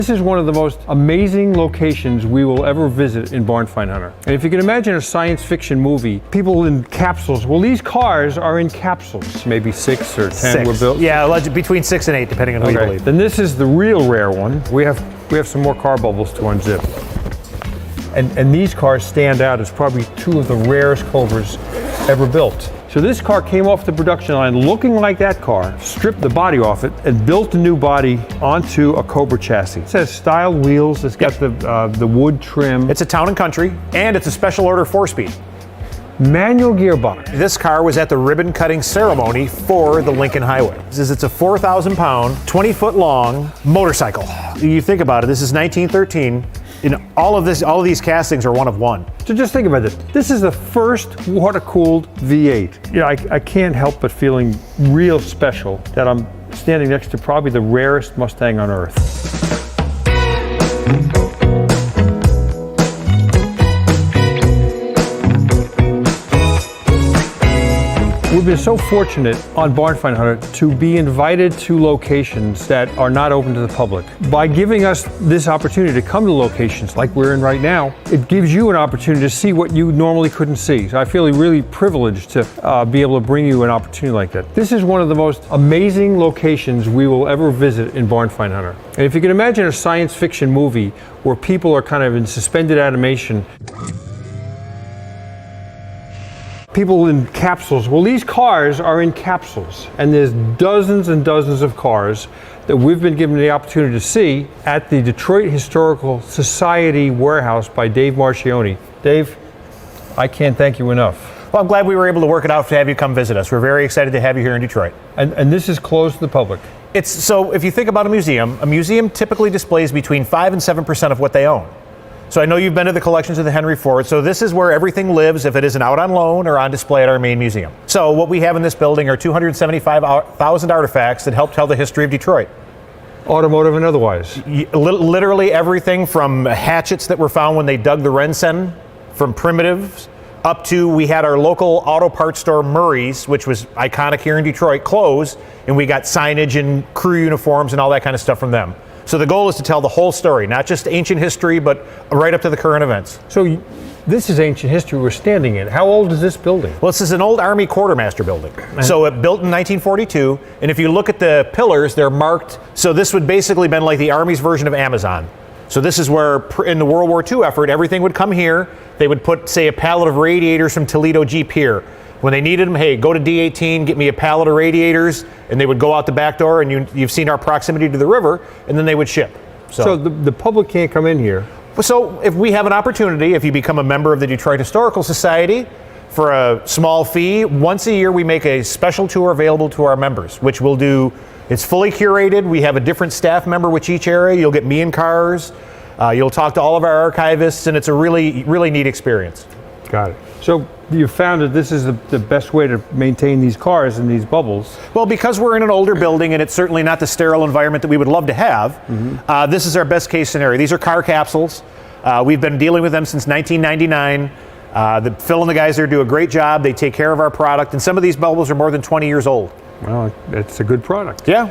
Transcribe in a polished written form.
This is one of the most amazing locations we will ever visit in Barn Find Hunter. And if you can imagine a science fiction movie, people in capsules, well, these cars are in capsules. Maybe 6 or 10 were built? Yeah, between 6 and 8, depending on who you believe. Then this is the real rare one. We have some more car bubbles to unzip. And these cars stand out as probably 2 of the rarest cobras ever built. So this car came off the production line looking like that car, stripped the body off it, and built a new body onto a Cobra chassis. It has styled wheels, it's got the wood trim. It's a town and country, and it's a special order 4-speed. Manual gearbox. This car was at the ribbon cutting ceremony for the Lincoln Highway. It's a 4,000-pound, 20-foot long motorcycle. You think about it, this is 1913. All of these castings are one of one. So just think about this. This is the first water-cooled V8. I can't help but feeling real special that I'm standing next to probably the rarest Mustang on earth. We've been so fortunate on Barn Find Hunter to be invited to locations that are not open to the public. By giving us this opportunity to come to locations like we're in right now, it gives you an opportunity to see what you normally couldn't see. So I feel really privileged to be able to bring you an opportunity like that. This is one of the most amazing locations we will ever visit in Barn Find Hunter. And if you can imagine a science fiction movie where people are kind of in suspended animation, people in capsules, well, these cars are in capsules, and there's dozens and dozens of cars that we've been given the opportunity to see at the Detroit Historical Society warehouse by Dave Marchioni. Dave, I can't thank you enough. Well, I'm glad we were able to work it out to have you come visit us. We're very excited to have you here in Detroit. And this is closed to the public. So if you think about a museum typically displays between 5 and 7% of what they own. So I know you've been to the collections of the Henry Ford, so this is where everything lives if it isn't out on loan or on display at our main museum. So what we have in this building are 275,000 artifacts that help tell the history of Detroit. Automotive and otherwise. Literally everything from hatchets that were found when they dug the Rensen, from primitives, up to we had our local auto parts store Murray's, which was iconic here in Detroit, closed, and we got signage and crew uniforms and all that kind of stuff from them. So the goal is to tell the whole story, not just ancient history, but right up to the current events. So this is ancient history we're standing in. How old is this building? Well, this is an old Army quartermaster building. So it built in 1942, and if you look at the pillars, they're marked. So this would basically been like the Army's version of Amazon. So this is where, in the World War II effort, everything would come here. They would put, say, a pallet of radiators from Toledo Jeep here. When they needed them, hey, go to D18, get me a pallet of radiators, and they would go out the back door, and you've seen our proximity to the river, and then they would ship. So the public can't come in here? So if we have an opportunity, if you become a member of the Detroit Historical Society, for a small fee, once a year we make a special tour available to our members, which we'll do. It's fully curated. We have a different staff member with each area. You'll get me in cars. You'll talk to all of our archivists, and it's a really, really neat experience. Got it. So you found that this is the best way to maintain these cars and these bubbles. Well, because we're in an older building and it's certainly not the sterile environment that we would love to have, this is our best case scenario. These are car capsules. We've been dealing with them since 1999. Phil and the guys there do a great job. They take care of our product, and some of these bubbles are more than 20 years old. Well, it's a good product. Yeah.